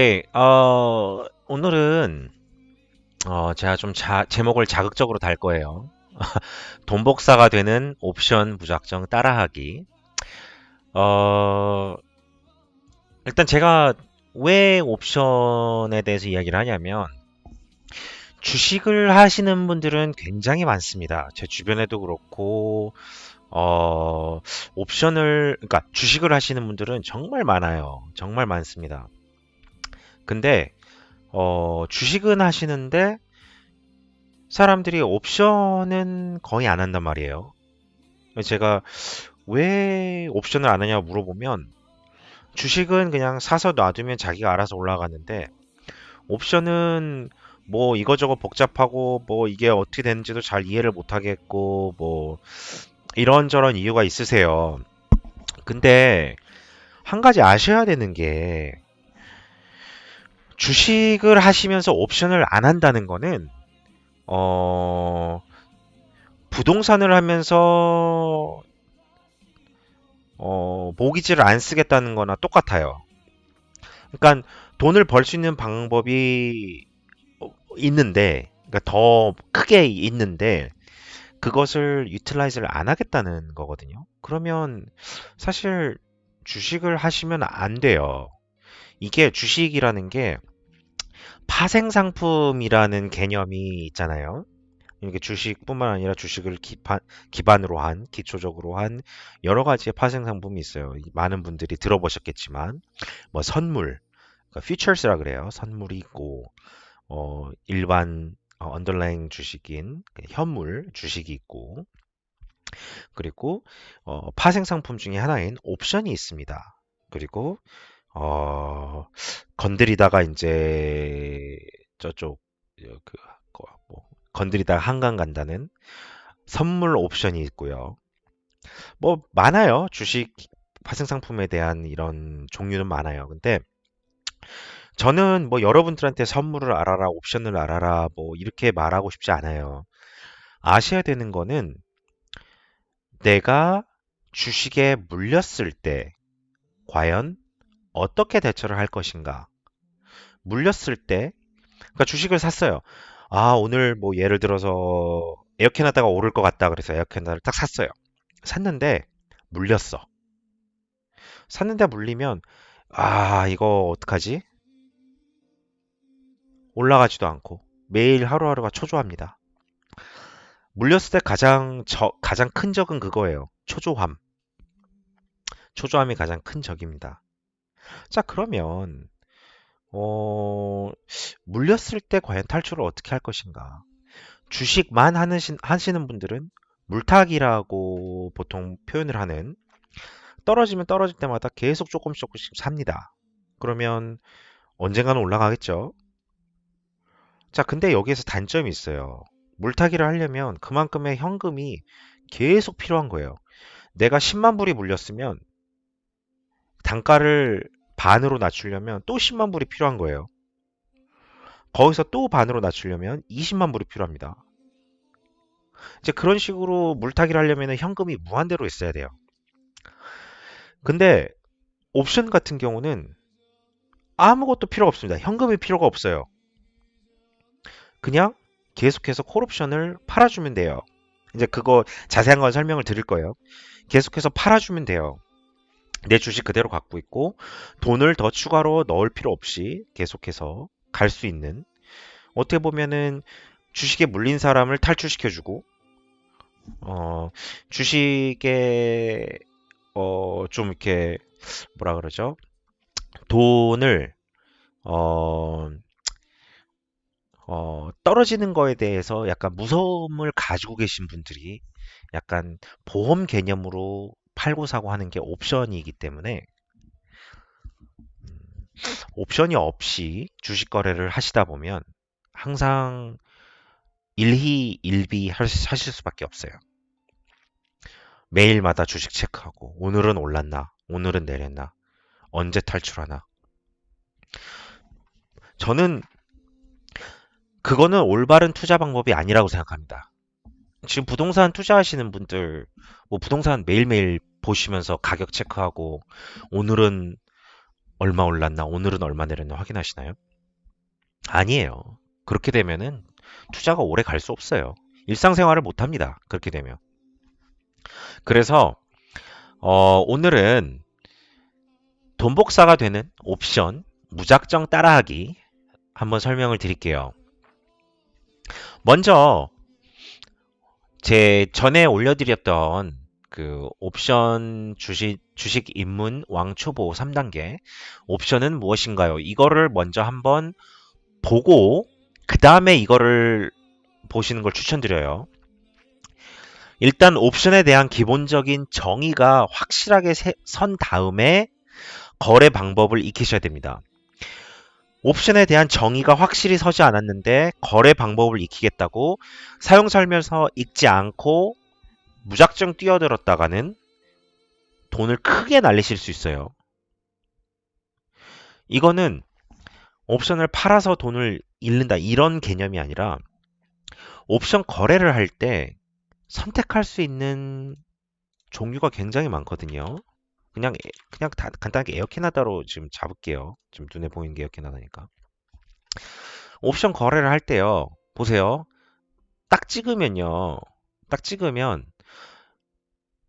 네, 오늘은 제가 좀 제목을 자극적으로 달 거예요. 돈 복사가 되는 옵션 무작정 따라하기. 어, 일단 제가 왜 옵션에 대해서 이야기를 하냐면 주식을 하시는 분들은 굉장히 많습니다. 제 주변에도 그렇고 그러니까 주식을 하시는 분들은 정말 많아요. 정말 많습니다. 근데 주식은 하시는데 사람들이 옵션은 거의 안 한단 말이에요. 제가 왜 옵션을 안 하냐고 물어보면 주식은 그냥 사서 놔두면 자기가 알아서 올라가는데 옵션은 뭐 이거저거 복잡하고 뭐 이게 어떻게 되는지도 잘 이해를 못 하겠고 뭐 이런저런 이유가 있으세요. 근데 한 가지 아셔야 되는 게 주식을 하시면서 옵션을 안 한다는 거는 어 부동산을 하면서 모기지를 안 쓰겠다는 거나 똑같아요. 그러니까 돈을 벌 수 있는 방법이 있는데, 그러니까 더 크게 있는데, 그것을 유틸라이즈를 안 하겠다는 거거든요. 그러면 사실 주식을 하시면 안 돼요. 이게 주식이라는 게 파생상품이라는 개념이 있잖아요. 이게 주식뿐만 아니라 주식을 기반으로 한, 기초적으로 한 여러 가지의 파생상품이 있어요. 많은 분들이 들어보셨겠지만, 뭐 선물, 그러니까 퓨처스라 그래요. 선물이 있고, 일반 언더라잉 주식인 현물 주식이 있고, 그리고 파생상품 중에 하나인 옵션이 있습니다. 그리고 어, 건드리다가 이제 저쪽 그 뭐, 건드리다가 한강 간다는 선물 옵션이 있고요. 뭐 많아요. 주식 파생상품에 대한 이런 종류는 많아요. 근데 저는 뭐 여러분들한테 선물을 알아라, 옵션을 알아라, 뭐 이렇게 말하고 싶지 않아요. 아셔야 되는 거는 내가 주식에 물렸을 때 과연 어떻게 대처를 할 것인가? 물렸을 때, 그러니까 주식을 샀어요. 아, 오늘 뭐 예를 들어서 에어컨 하다가 오를 것 같다 그래서 에어컨 하다를 딱 샀어요. 샀는데 물렸어. 샀는데 물리면 아, 이거 어떡하지? 올라가지도 않고 매일 하루하루가 초조합니다. 물렸을 때 가장 큰 적은 그거예요. 초조함. 초조함이 가장 큰 적입니다. 자, 그러면 어, 물렸을 때 과연 탈출을 어떻게 할 것인가? 주식만 하시는 분들은 물타기라고 보통 표현을 하는 떨어지면 떨어질 때마다 계속 조금씩 삽니다. 그러면 언젠가는 올라가겠죠? 자, 근데 여기에서 단점이 있어요. 물타기를 하려면 그만큼의 현금이 계속 필요한 거예요. 내가 10만 불이 물렸으면 단가를 반으로 낮추려면 또 10만 불이 필요한 거예요. 거기서 또 반으로 낮추려면 20만 불이 필요합니다. 이제 그런 식으로 물타기를 하려면 현금이 무한대로 있어야 돼요. 근데 옵션 같은 경우는 아무것도 필요가 없습니다. 현금이 필요가 없어요. 그냥 계속해서 콜옵션을 팔아주면 돼요. 이제 그거 자세한 건 설명을 드릴 거예요. 계속해서 팔아주면 돼요. 내 주식 그대로 갖고 있고 돈을 더 추가로 넣을 필요 없이 계속해서 갈 수 있는 어떻게 보면은 주식에 물린 사람을 탈출시켜주고 주식에 좀 이렇게 뭐라 그러죠? 돈을 어, 떨어지는 거에 대해서 약간 무서움을 가지고 계신 분들이 약간 보험 개념으로 팔고 사고 하는 게 옵션이기 때문에 옵션이 없이 주식 거래를 하시다 보면 항상 일희일비 하실 수밖에 없어요. 매일마다 주식 체크하고 오늘은 올랐나, 오늘은 내렸나, 언제 탈출하나. 저는 그거는 올바른 투자 방법이 아니라고 생각합니다. 지금 부동산 투자하시는 분들, 뭐 부동산 매일매일 보시면서 가격 체크하고, 오늘은 얼마 올랐나, 오늘은 얼마 내렸나 확인하시나요? 아니에요. 그렇게 되면은 투자가 오래 갈 수 없어요. 일상생활을 못 합니다. 그렇게 되면. 그래서 오늘은 돈 복사가 되는 옵션 무작정 따라하기 한번 설명을 드릴게요. 먼저 제 전에 올려드렸던 그 옵션 주식 입문 왕초보 3단계 옵션은 무엇인가요? 이거를 먼저 한번 보고 그 다음에 이거를 보시는 걸 추천드려요. 일단 옵션에 대한 기본적인 정의가 확실하게 선 다음에 거래 방법을 익히셔야 됩니다. 옵션에 대한 정의가 확실히 서지 않았는데 거래 방법을 익히겠다고 사용 설명서 읽지 않고 무작정 뛰어들었다가는 돈을 크게 날리실 수 있어요. 이거는 옵션을 팔아서 돈을 잃는다 이런 개념이 아니라 옵션 거래를 할 때 선택할 수 있는 종류가 굉장히 많거든요. 그냥 간단하게 에어캐나다로 지금 잡을게요. 지금 눈에 보이는 게 에어캐나다니까. 옵션 거래를 할 때요. 보세요. 딱 찍으면요. 딱 찍으면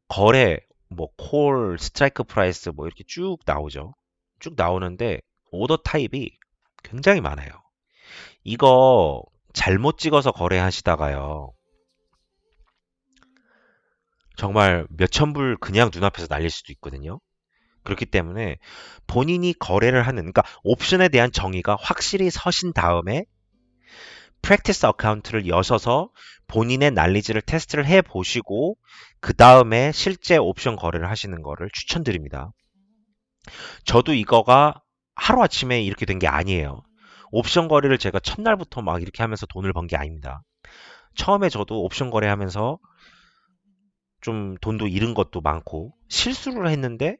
거래 뭐 콜, 스트라이크 프라이스 뭐 이렇게 쭉 나오죠. 쭉 나오는데 오더 타입이 굉장히 많아요. 이거 잘못 찍어서 거래하시다가요. 정말 몇천 불 그냥 눈앞에서 날릴 수도 있거든요. 그렇기 때문에 본인이 거래를 하는, 그러니까 옵션에 대한 정의가 확실히 서신 다음에 프랙티스 어카운트를 여셔서 본인의 난리지를 테스트를 해 보시고 그 다음에 실제 옵션 거래를 하시는 거를 추천드립니다. 저도 이거가 하루아침에 이렇게 된 게 아니에요. 옵션 거래를 제가 첫날부터 막 이렇게 하면서 돈을 번 게 아닙니다. 처음에 저도 옵션 거래하면서 좀 돈도 잃은 것도 많고 실수를 했는데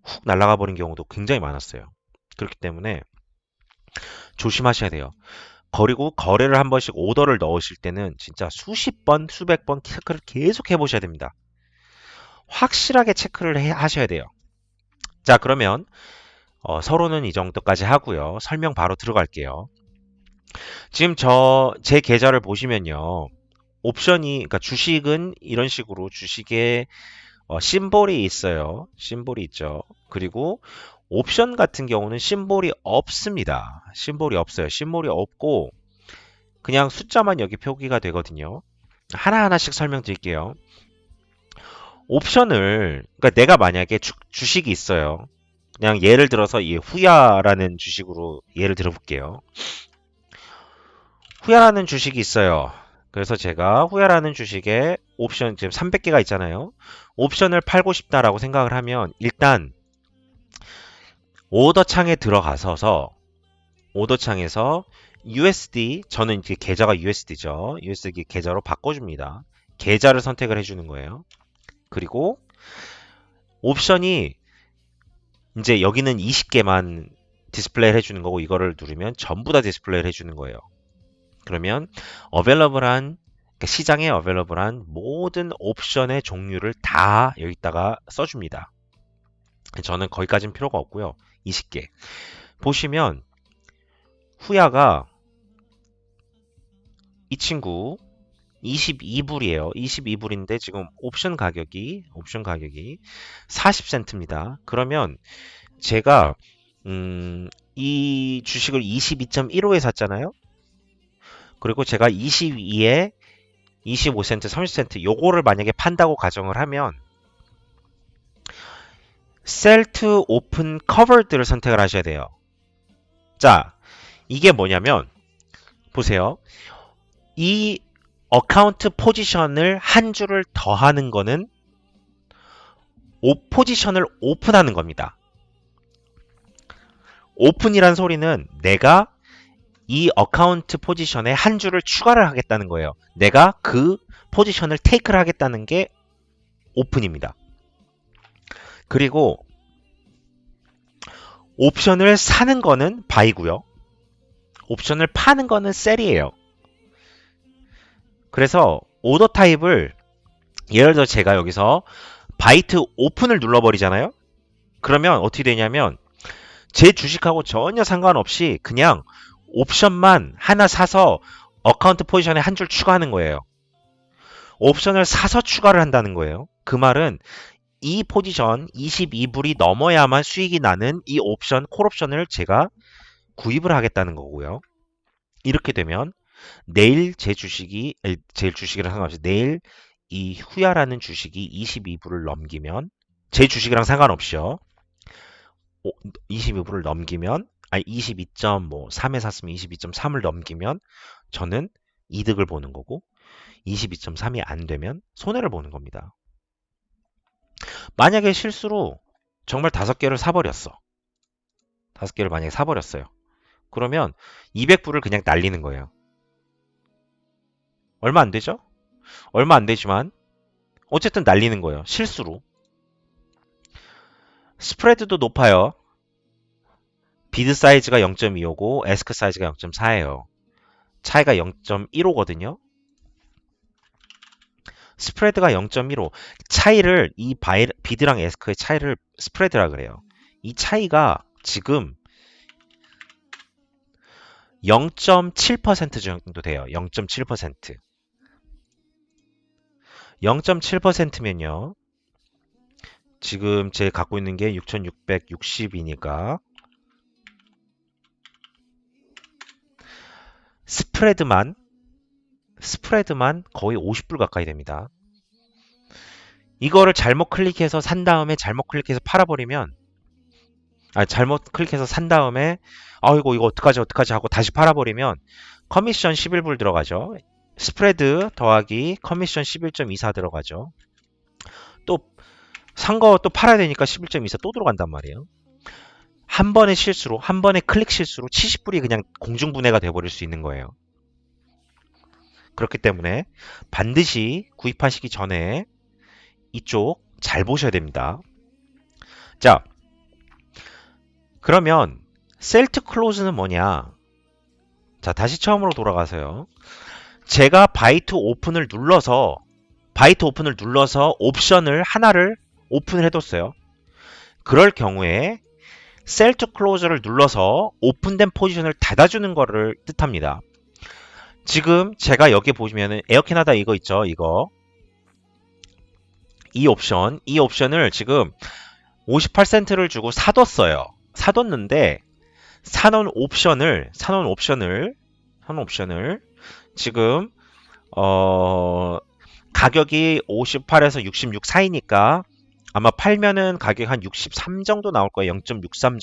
훅 날아가 버린 경우도 굉장히 많았어요. 그렇기 때문에 조심하셔야 돼요. 그리고 거래를 한 번씩 오더를 넣으실 때는 진짜 수십 번, 수백 번 체크를 계속 해보셔야 됩니다. 확실하게 체크를 하셔야 돼요. 자, 그러면 서로는 이 정도까지 하고요. 설명 바로 들어갈게요. 지금 제 계좌를 보시면요. 옵션이, 그러니까 주식은 이런 식으로 주식에 심볼이 있어요. 심볼이 있죠. 그리고 옵션 같은 경우는 심볼이 없습니다. 심볼이 없어요. 심볼이 없고 그냥 숫자만 여기 표기가 되거든요. 하나하나씩 설명드릴게요. 옵션을, 그러니까 내가 만약에 주식이 있어요. 그냥 예를 들어서 이 후야라는 주식으로 예를 들어볼게요. 후야라는 주식이 있어요. 그래서 제가 후야라는 주식에 옵션 지금 300개가 있잖아요. 옵션을 팔고 싶다라고 생각을 하면 일단 오더 창에 들어가서 오더 창에서 USD, 저는 이제 계좌가 USD죠. USD 계좌로 바꿔줍니다. 계좌를 선택을 해주는 거예요. 그리고 옵션이 이제 여기는 20개만 디스플레이를 해주는 거고 이거를 누르면 전부 다 디스플레이를 해주는 거예요. 그러면 어벨러블한, 그러니까 시장에 어벨러블한 모든 옵션의 종류를 다 여기다가 써줍니다. 저는 거기까지는 필요가 없고요. 20개. 보시면 후야가 이 친구 22불이에요. 22불인데 지금 옵션 가격이 40센트입니다. 그러면 제가 이 주식을 22.15에 샀잖아요. 그리고 제가 22에 25센트, 30센트 요거를 만약에 판다고 가정을 하면 Sell to Open Covered를 선택을 하셔야 돼요. 자, 이게 뭐냐면 보세요. 이 어카운트 포지션을 한 줄을 더하는 거는 포지션을 오픈하는 겁니다. 오픈이란 소리는 내가 이 어카운트 포지션에 한 줄을 추가를 하겠다는 거예요. 내가 그 포지션을 테이크를 하겠다는 게 오픈입니다. 그리고 옵션을 사는 거는 바이고요. 옵션을 파는 거는 셀이에요. 그래서 오더 타입을 예를 들어 제가 여기서 바이트 오픈을 눌러버리잖아요. 그러면 어떻게 되냐면 제 주식하고 전혀 상관없이 그냥 옵션만 하나 사서 어카운트 포지션에 한 줄 추가하는 거예요. 옵션을 사서 추가를 한다는 거예요. 그 말은 이 포지션 22불이 넘어야만 수익이 나는 이 옵션, 콜옵션을 제가 구입을 하겠다는 거고요. 이렇게 되면 내일 제 주식이, 제 주식이랑 상관없이 내일 이 후야라는 주식이 22불을 넘기면, 제 주식이랑 상관없이요. 22불을 넘기면, 아니 22.3에 샀으면 22.3을 넘기면 저는 이득을 보는 거고, 22.3이 안 되면 손해를 보는 겁니다. 만약에 실수로 정말 5개를 사버렸어. 5개를 만약에 사버렸어요. 그러면 200불을 그냥 날리는 거예요. 얼마 안 되죠? 얼마 안 되지만 어쨌든 날리는 거예요. 실수로. 스프레드도 높아요. 비드 사이즈가 0.25고 에스크 사이즈가 0.4예요. 차이가 0.15거든요. 스프레드가 0.15. 차이를 이 비드랑 에스크의 차이를 스프레드라 그래요. 이 차이가 지금 0.7% 정도 돼요. 0.7%. 0.7%면요. 지금 제 갖고 있는 게 6660이니까 스프레드만 거의 50불 가까이 됩니다. 이거를 잘못 클릭해서 산 다음에 잘못 클릭해서 팔아버리면, 잘못 클릭해서 산 다음에 아이고 이거 어떡하지 하고 다시 팔아버리면 커미션 11불 들어가죠. 스프레드 더하기 커미션 11.24 들어가죠. 또 산 거 또 팔아야 되니까 11.24 또 들어간단 말이에요. 한 번의 실수로, 한 번의 클릭 실수로 70불이 그냥 공중분해가 돼버릴 수 있는 거예요. 그렇기 때문에 반드시 구입하시기 전에 이쪽 잘 보셔야 됩니다. 자, 그러면 셀트 클로즈는 뭐냐? 자, 다시 처음으로 돌아가서요. 제가 바이트 오픈을 눌러서 옵션을 하나를 오픈을 해뒀어요. 그럴 경우에 셀트 클로저를 눌러서 오픈된 포지션을 닫아주는 거를 뜻합니다. 지금 제가 여기 보시면은 에어캐나다 이거 있죠? 이 옵션을 지금 58센트를 주고 사뒀는데 사놓은 옵션을 지금 가격이 58에서 66 사이니까 아마 팔면은 가격이 한 63 정도 나올 거예요. 0.63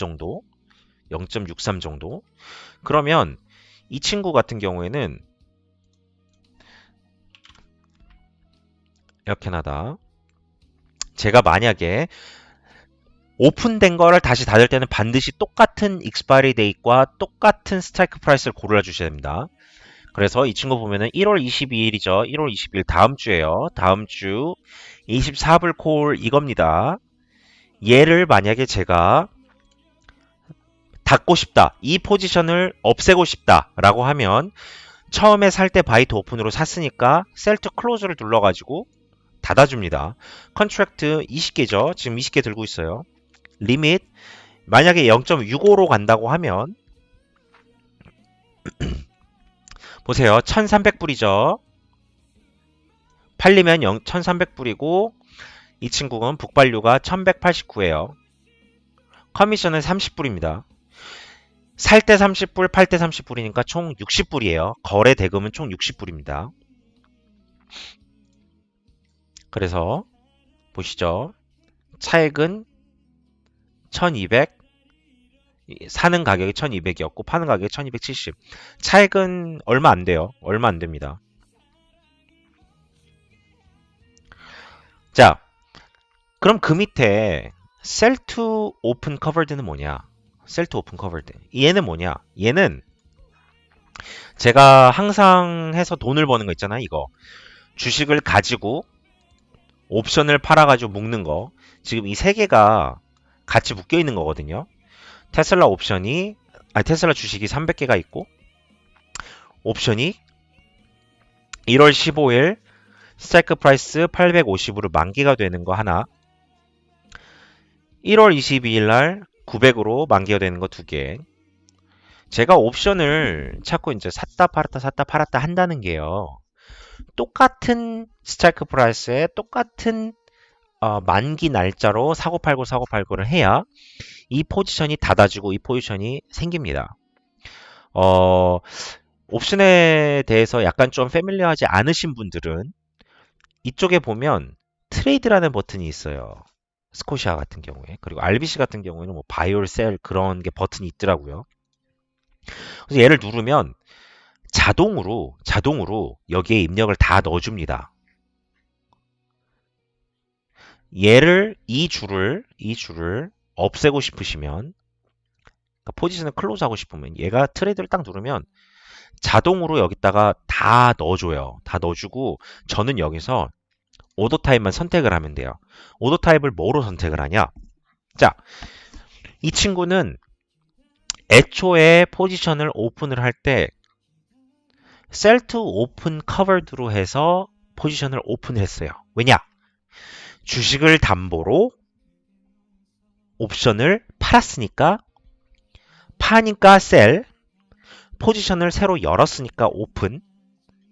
정도. 그러면 이 친구 같은 경우에는 에어캐나다 제가 만약에 오픈된 거를 다시 닫을 때는 반드시 똑같은 익스파이리 데이트과 똑같은 스트라이크 프라이스를 골라 주셔야 됩니다. 그래서 이 친구 보면은 1월 22일이죠. 1월 22일 다음 주에요. 다음 주 24불 콜 이겁니다. 얘를 만약에 제가 닫고 싶다. 이 포지션을 없애고 싶다. 라고 하면 처음에 살 때 바이트 오픈으로 샀으니까 셀트 클로즈를 눌러가지고 닫아줍니다. 컨트랙트 20개죠. 지금 20개 들고 있어요. 리밋 만약에 0.65로 간다고 하면 보세요. 1300불이죠. 팔리면 1300불이고 이 친구는 북발류가 1189예요. 커미션은 30불입니다. 살 때 30불, 팔 때 30불이니까 총 60불이에요. 거래 대금은 총 60불입니다. 그래서 보시죠. 차액은 1200, 사는 가격이 1200이었고 파는 가격이 1270. 차액은 얼마 안 돼요. 얼마 안 됩니다. 자, 그럼 그 밑에 sell to open covered는 뭐냐? sell to open covered. 얘는 뭐냐? 얘는 제가 항상 해서 돈을 버는 거 있잖아요. 이거. 주식을 가지고 옵션을 팔아가지고 묶는 거. 지금 이 세 개가 같이 묶여 있는 거거든요. 테슬라 테슬라 주식이 300개가 있고 옵션이 1월 15일 스트라이크 프라이스 850으로 만기가 되는 거 하나. 1월 22일 날 900으로 만기가 되는 거 2개. 제가 옵션을 자꾸 이제 샀다 팔았다 한다는 게요. 똑같은 스트라이크 프라이스에 똑같은 만기 날짜로 사고 팔고를 해야 이 포지션이 닫아지고 이 포지션이 생깁니다. 어, 옵션에 대해서 약간 좀 패밀리어하지 않으신 분들은 이쪽에 보면 트레이드라는 버튼이 있어요. 스코시아 같은 경우에. 그리고 RBC 같은 경우에는 뭐 바이올 셀 그런 게 버튼이 있더라고요. 그래서 얘를 누르면 자동으로 여기에 입력을 다 넣어줍니다. 이 줄을 없애고 싶으시면, 그러니까 포지션을 클로즈 하고 싶으면 얘가 트레이드를 딱 누르면 자동으로 여기다가 다 넣어줘요. 다 넣어주고 저는 여기서 오더 타입만 선택을 하면 돼요. 오더 타입을 뭐로 선택을 하냐? 자, 이 친구는 애초에 포지션을 오픈을 할 때 셀 투 오픈 커버드로 해서 포지션을 오픈했어요. 왜냐? 주식을 담보로 옵션을 팔았으니까 파니까 셀, 포지션을 새로 열었으니까 오픈,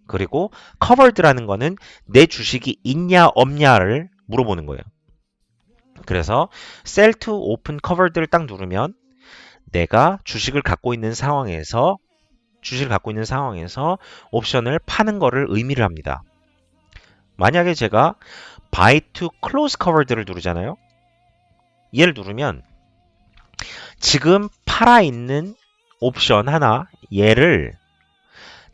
그리고 커버드라는 거는 내 주식이 있냐 없냐를 물어보는 거예요. 그래서 셀 투 오픈 커버드를 딱 누르면 내가 주식을 갖고 있는 상황에서 옵션을 파는 거를 의미를 합니다. 만약에 제가 buy to close covered를 누르잖아요. 얘를 누르면 지금 팔아 있는 옵션 하나, 얘를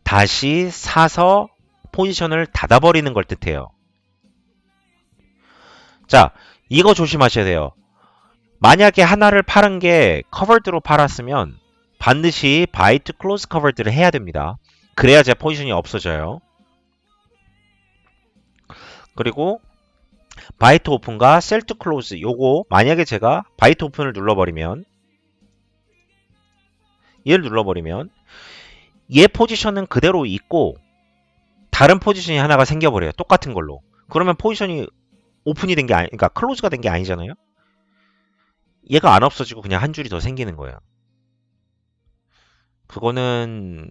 다시 사서 포지션을 닫아버리는 걸 뜻해요. 자, 이거 조심하셔야 돼요. 만약에 하나를 파는 게 커버드로 팔았으면 반드시 buy to close covered를 해야 됩니다. 그래야 제 포지션이 없어져요. 그리고 buy to open과 sell to close, 요거 만약에 제가 buy to open을 눌러버리면, 얘를 눌러버리면 얘 포지션은 그대로 있고 다른 포지션이 하나가 생겨버려요. 똑같은 걸로. 그러면 포지션이 오픈이 된 게 그러니까 클로즈가 된 게 아니잖아요. 얘가 안 없어지고 그냥 한 줄이 더 생기는 거예요. 그거는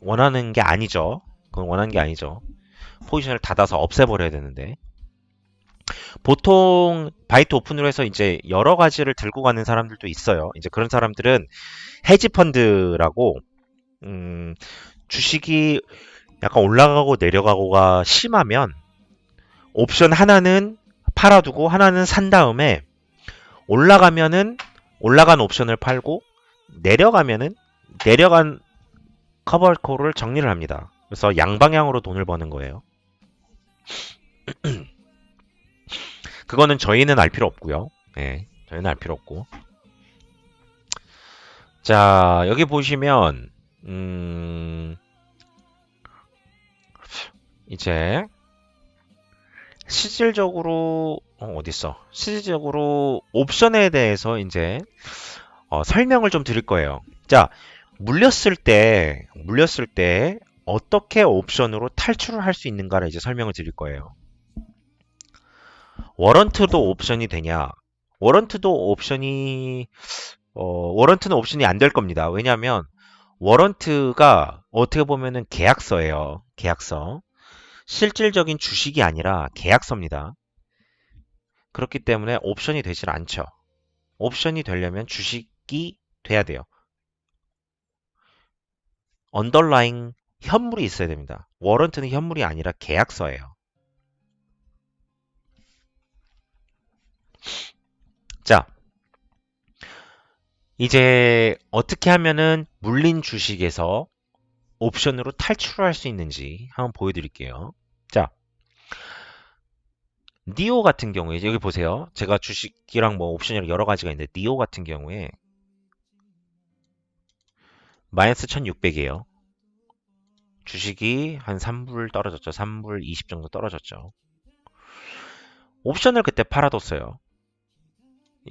원하는 게 아니죠. 그건 원하는 게 아니죠. 포지션을 닫아서 없애버려야 되는데. 보통 바이트 오픈으로 해서 이제 여러 가지를 들고 가는 사람들도 있어요. 이제 그런 사람들은 헤지 펀드라고 주식이 약간 올라가고 내려가고가 심하면 옵션 하나는 팔아두고 하나는 산 다음에 올라가면은 올라간 옵션을 팔고 내려가면은 내려간 커버콜을 정리를 합니다. 그래서 양방향으로 돈을 버는 거예요. 그거는 저희는 알 필요 없고요. 네, 저희는 알 필요 없고. 자, 여기 보시면 이제 실질적으로 실질적으로 옵션에 대해서 이제 설명을 좀 드릴 거예요. 자, 물렸을 때 어떻게 옵션으로 탈출을 할 수 있는가를 이제 설명을 드릴 거예요. 워런트도 옵션이 되냐? 워런트는 옵션이 안 될 겁니다. 왜냐하면 워런트가 어떻게 보면은 계약서예요. 계약서. 실질적인 주식이 아니라 계약서입니다. 그렇기 때문에 옵션이 되질 않죠. 옵션이 되려면 주식이 돼야 돼요. 언더라잉 현물이 있어야 됩니다. 워런트는 현물이 아니라 계약서예요. 자, 이제 어떻게 하면은 물린 주식에서 옵션으로 탈출할 수 있는지 한번 보여드릴게요. 자, 니오 같은 경우에 여기 보세요. 제가 주식이랑 뭐 옵션이랑 여러 가지가 있는데 니오 같은 경우에 마이너스 1600이에요. 주식이 한 3불 떨어졌죠. 3불 20 정도 떨어졌죠. 옵션을 그때 팔아뒀어요.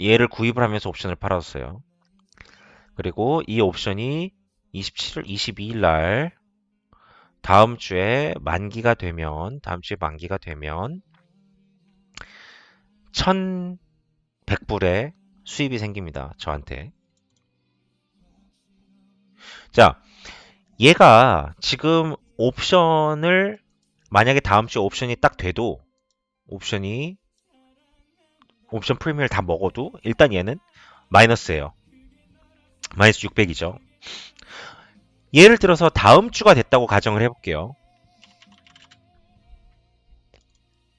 얘를 구입을 하면서 옵션을 팔아뒀어요. 그리고 이 옵션이 27일, 22일 날 다음 주에 만기가 되면 1100불에 수입이 생깁니다. 저한테. 자, 얘가 지금 옵션을 만약에 다음 주에 옵션이 딱 돼도 옵션 프리미엄을 다 먹어도 일단 얘는 마이너스예요. 마이너스 600이죠. 예를 들어서 다음 주가 됐다고 가정을 해볼게요.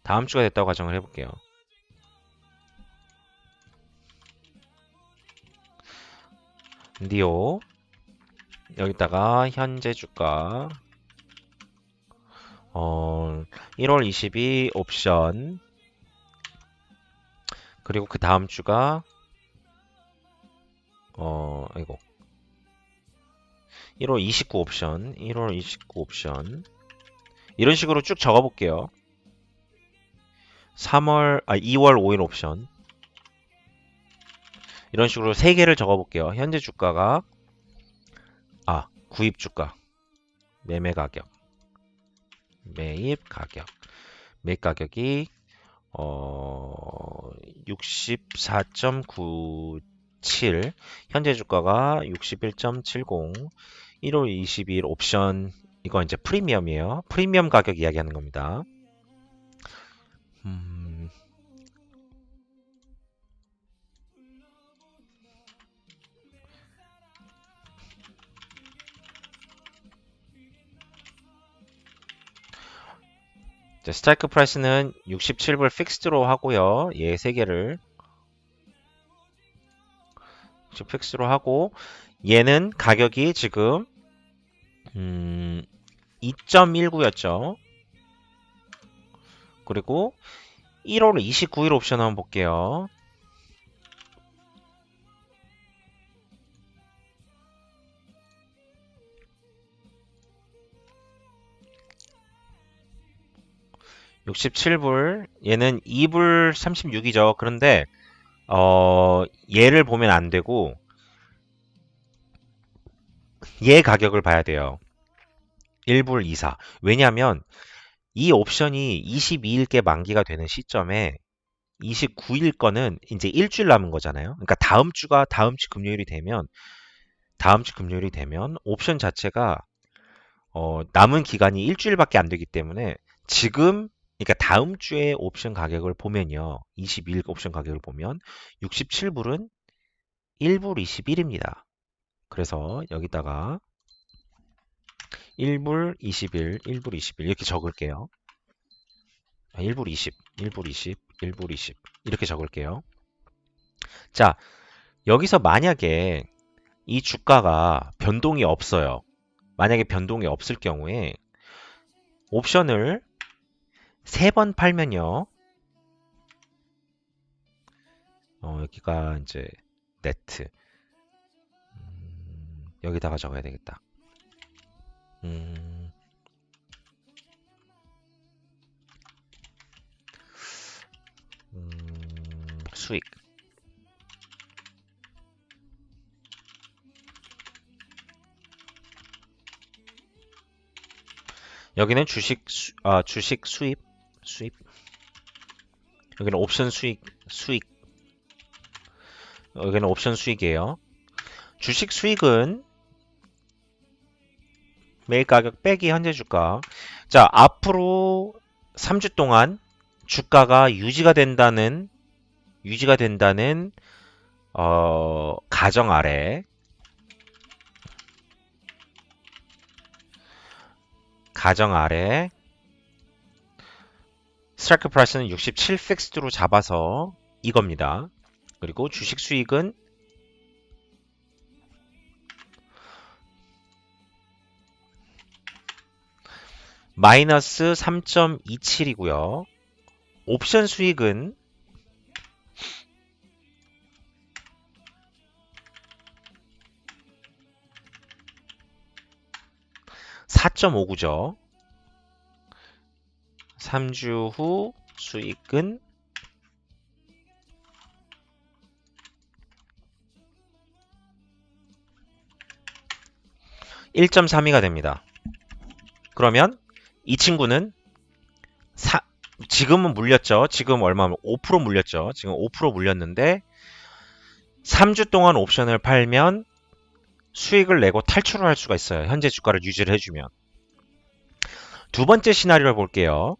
다음 주가 됐다고 가정을 해볼게요. 니오 여기다가 현재 주가 1월 22 옵션 그리고 그 다음 주가 아이고 1월 29 옵션 1월 29 옵션 이런 식으로 쭉 적어 볼게요. 2월 5일 옵션 이런 식으로 3개를 적어 볼게요. 현재 주가가 구입 주가 매매 가격 매입 가격이 64.97 현재 주가가 61.70 1월 22일 옵션 이거 이제 프리미엄이에요. 프리미엄 가격 이야기하는 겁니다. 스트라이크 프라이스는 67불 픽스드로 하고요. 얘 3개를 픽스로 하고 얘는 가격이 지금 2.19였죠. 그리고 1월 29일 옵션 한번 볼게요. (67불) 얘는 2불 36이죠. 그런데 얘를 보면 안 되고 얘 가격을 봐야 돼요. 1불 24. 왜냐하면 이 옵션이 22일께 만기가 되는 시점에 29일 거는 이제 일주일 남은 거잖아요. 그러니까 다음 주 금요일이 되면 옵션 자체가 남은 기간이 일주일밖에 안 되기 때문에 그러니까 다음 주에 옵션 가격을 보면요. 22일 옵션 가격을 보면 67불은 1불 21입니다. 그래서 여기다가 1불 21 이렇게 적을게요. 1불 20 이렇게 적을게요. 자, 여기서 만약에 이 주가가 변동이 없어요. 만약에 변동이 없을 경우에 옵션을 3번 팔면요. 여기가 이제 네트. 여기다가 적어야 되겠다. 수익. 여기는 주식 수입. 여기는 옵션 수익. 여기는 옵션 수익이에요. 주식 수익은 매일 가격 빼기 현재 주가. 자, 앞으로 3주 동안 주가가 유지가 된다는 가정 아래 스트라이크 프라이스는 67 픽스드로 잡아서 이겁니다. 그리고 주식 수익은 마이너스 3.27이고요. 옵션 수익은 (4.59죠) 3주 후 수익은 1.32가 됩니다. 그러면 이 친구는 지금은 물렸죠. 지금 얼마면 5% 물렸죠. 지금 5% 물렸는데 3주 동안 옵션을 팔면 수익을 내고 탈출을 할 수가 있어요. 현재 주가를 유지를 해주면. 두 번째 시나리오를 볼게요.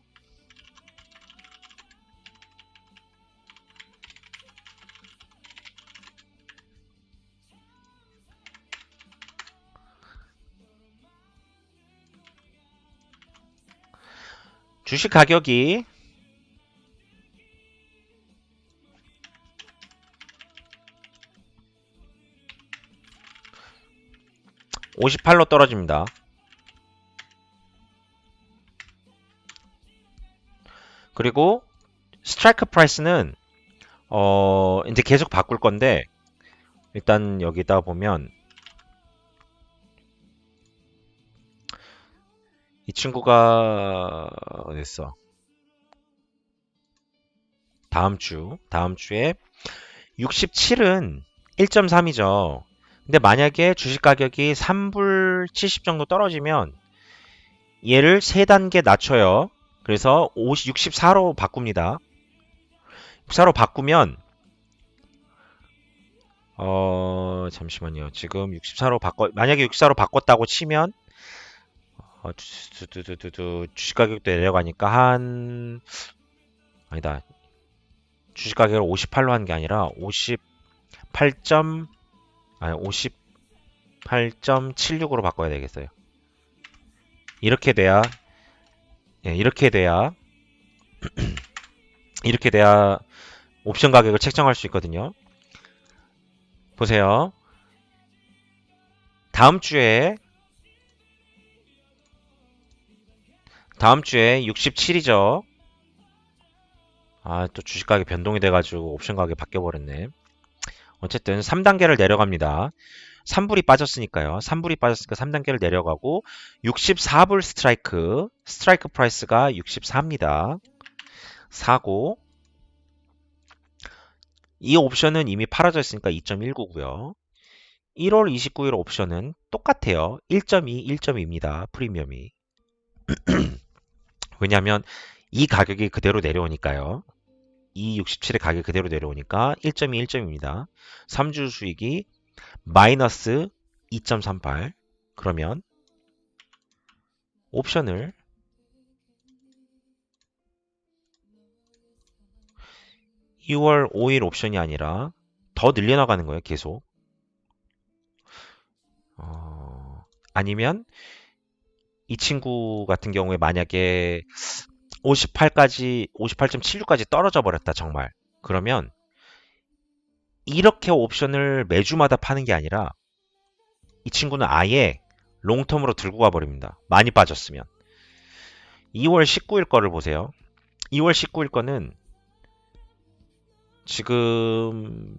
주식 가격이 58로 떨어집니다. 그리고 스트라이크 프라이스는 이제 계속 바꿀 건데 일단 여기다 보면 이 친구가 어딨어? 다음 주에 67은 1.3이죠. 근데 만약에 주식 가격이 3불 70 정도 떨어지면 얘를 3단계 낮춰요. 그래서 64로 바꿉니다. 64로 바꾸면 잠시만요. 지금 64로 만약에 64로 바꿨다고 치면 주식 가격도 내려가니까 아니다. 주식 가격을 58로 한 게 아니라 58.76으로 바꿔야 되겠어요. 이렇게 돼야 예, 이렇게 돼야 옵션 가격을 책정할 수 있거든요. 보세요. 다음 주에 67이죠. 또 주식 가격 변동이 돼가지고 옵션 가격이 바뀌어버렸네. 어쨌든 3단계를 내려갑니다. 3불이 빠졌으니까요. 3불이 빠졌으니까 3단계를 내려가고 64불 스트라이크 프라이스가 64입니다. 사고 이 옵션은 이미 팔아져 있으니까 2.19고요. 1월 29일 옵션은 똑같아요. 1.2, 1.2입니다. 프리미엄이. 왜냐하면 이 가격이 그대로 내려오니까요. 이 67의 가격이 그대로 내려오니까 1.2, 1.2입니다. 3주 수익이 마이너스 2.38. 그러면 옵션을 2월 5일 옵션이 아니라 더 늘려나가는 거예요. 계속. 아니면 이 친구 같은 경우에 만약에 58.76까지 떨어져 버렸다 정말. 그러면 이렇게 옵션을 매주마다 파는 게 아니라 이 친구는 아예 롱텀으로 들고 가버립니다. 많이 빠졌으면. 2월 19일 거를 보세요. 2월 19일 거는 지금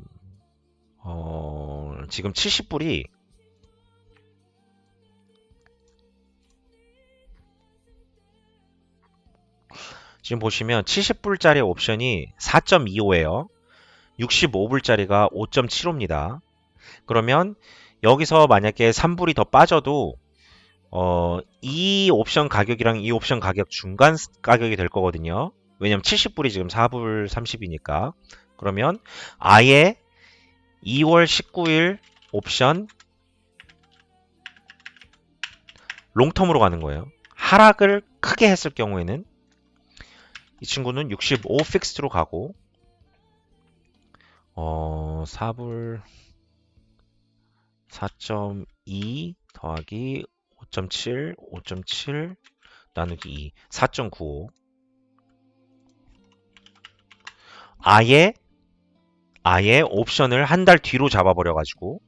70불이 지금 보시면 70불짜리 옵션이 4.25예요. 65불짜리가 5.75입니다. 그러면 여기서 만약에 3불이 더 빠져도 이 옵션 가격이랑 이 옵션 가격 중간 가격이 될 거거든요. 왜냐면 70불이 지금 4불 30이니까. 그러면 아예 2월 19일 옵션 롱텀으로 가는 거예요. 하락을 크게 했을 경우에는 이 친구는 65 픽스로 가고 4불 4.2 더하기 5.7 5.7 나누기 2 4.95 아예 옵션을 한 달 뒤로 잡아버려 가지고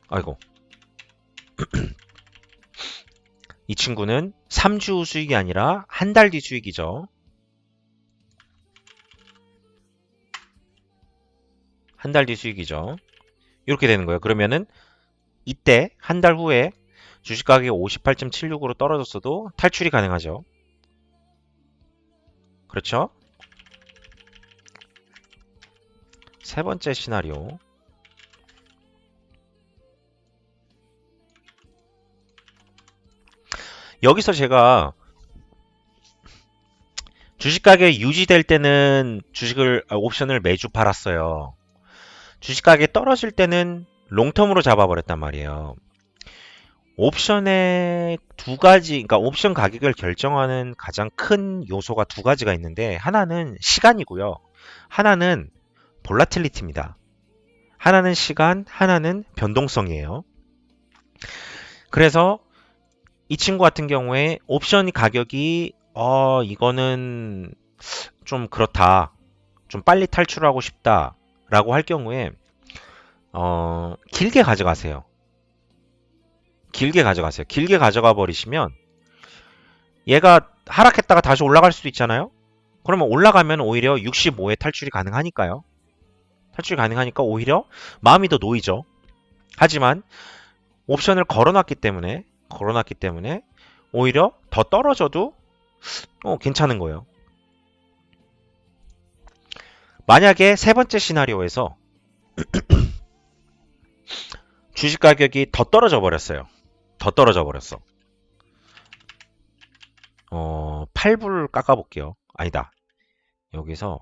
아이고 이 친구는 3주 수익이 아니라 한 달 뒤 수익이죠. 한 달 뒤 수익이죠. 이렇게 되는 거예요. 그러면은 이때 한 달 후에 주식 가격이 58.76으로 떨어졌어도 탈출이 가능하죠. 그렇죠? 세 번째 시나리오. 여기서 제가 주식 가격이 유지될 때는 옵션을 매주 팔았어요. 주식 가격이 떨어질 때는 롱텀으로 잡아버렸단 말이에요. 옵션의 두 가지, 그러니까 옵션 가격을 결정하는 가장 큰 요소가 두 가지가 있는데, 하나는 시간이고요. 하나는 볼라틸리티입니다. 하나는 시간, 하나는 변동성이에요. 그래서 이 친구 같은 경우에 옵션 가격이 이거는 좀 그렇다. 좀 빨리 탈출하고 싶다. 라고 할 경우에 길게 가져가세요. 길게 가져가세요. 길게 가져가 버리시면 얘가 하락했다가 다시 올라갈 수도 있잖아요. 그러면 올라가면 오히려 65에 탈출이 가능하니까요. 탈출이 가능하니까 오히려 마음이 더 놓이죠. 하지만 옵션을 걸어놨기 때문에 오히려 더 떨어져도 괜찮은 거예요. 만약에 세 번째 시나리오에서 주식 가격이 더 떨어져 버렸어요. 더 떨어져 버렸어. 8불 깎아볼게요. 아니다. 여기서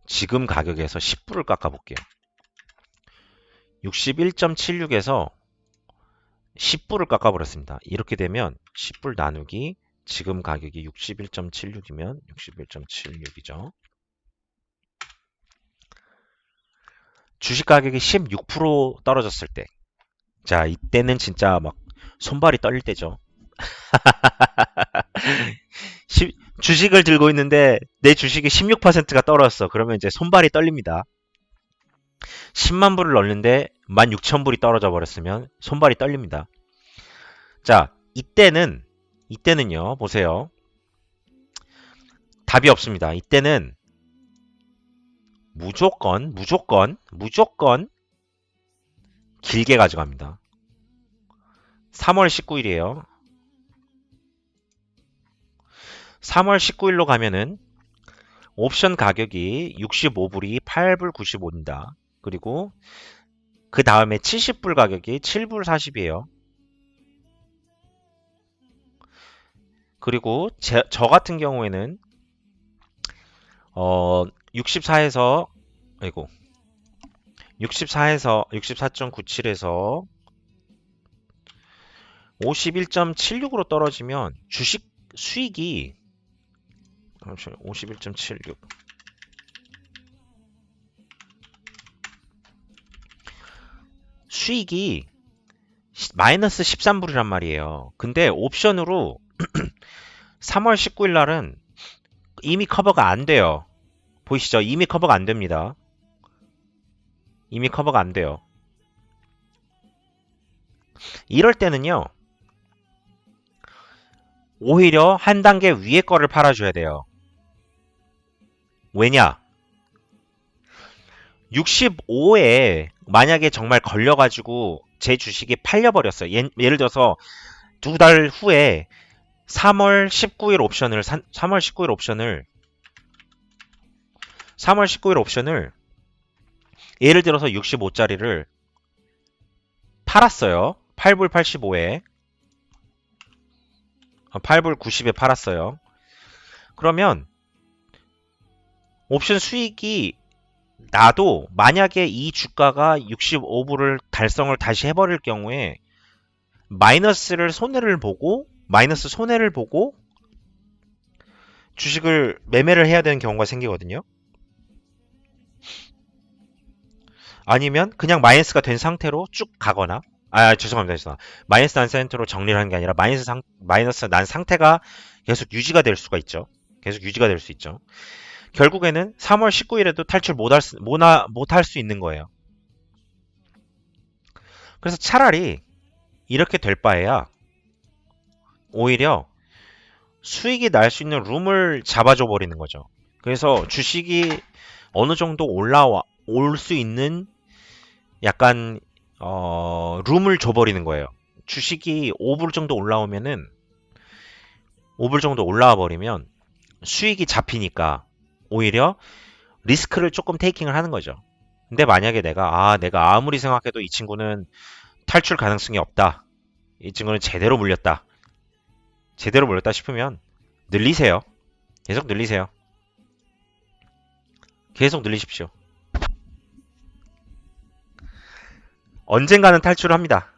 지금 가격에서 10불을 깎아볼게요. 61.76에서 10불을 깎아버렸습니다. 이렇게 되면 10불 나누기 지금 가격이 61.76이면 61.76이죠. 주식 가격이 16% 떨어졌을 때, 자, 이때는 진짜 막 손발이 떨릴 때죠. 주식을 들고 있는데 내 주식이 16%가 떨어졌어. 그러면 이제 손발이 떨립니다. 10만 불을 넣는데 16,000불이 떨어져 버렸으면 손발이 떨립니다. 자, 이때는요, 보세요. 답이 없습니다. 이때는 무조건 길게 가져갑니다. 3월 19일이에요. 3월 19일로 가면은 옵션 가격이 65불이 8불 95입니다. 그리고 그 다음에 70불 가격이 7불 40이에요. 그리고 저 같은 경우에는 64에서 64.97에서 51.76으로 떨어지면 주식 수익이 51.76 수익이 마이너스 13불이란 말이에요. 근데 옵션으로 3월 19일 날은 이미 커버가 안 돼요. 보이시죠? 이미 커버가 안 됩니다. 이미 커버가 안 돼요. 이럴 때는요, 오히려 한 단계 위에 거를 팔아줘야 돼요. 왜냐? 65에 만약에 정말 걸려가지고 제 주식이 팔려버렸어요. 예를 들어서 두 달 후에 3월 19일 옵션을 예를 들어서 65짜리를 팔았어요. 8불 85에 8불 90에 팔았어요. 그러면 옵션 수익이 나도 만약에 이 주가가 65불을 달성을 다시 해버릴 경우에 마이너스 손해를 보고 주식을 매매를 해야 되는 경우가 생기거든요. 아니면 그냥 마이너스가 된 상태로 쭉 가거나, 죄송합니다. 마이너스 난 상태로 정리를 하는 게 아니라 마이너스 난 상태가 계속 유지가 될 수가 있죠. 계속 유지가 될 수 있죠. 결국에는 3월 19일에도 탈출 못할 수 있는 거예요. 그래서 차라리 이렇게 될 바에야 오히려 수익이 날 수 있는 룸을 잡아줘 버리는 거죠. 그래서 주식이 어느 정도 올 수 있는 약간 룸을 줘버리는 거예요. 주식이 5불 정도 올라오면은 5불 정도 올라와 버리면 수익이 잡히니까 오히려 리스크를 조금 테이킹을 하는 거죠. 근데 만약에 내가 아무리 생각해도 이 친구는 탈출 가능성이 없다. 이 친구는 제대로 물렸다 싶으면 늘리세요. 계속 늘리세요. 계속 늘리십시오. 언젠가는 탈출을 합니다.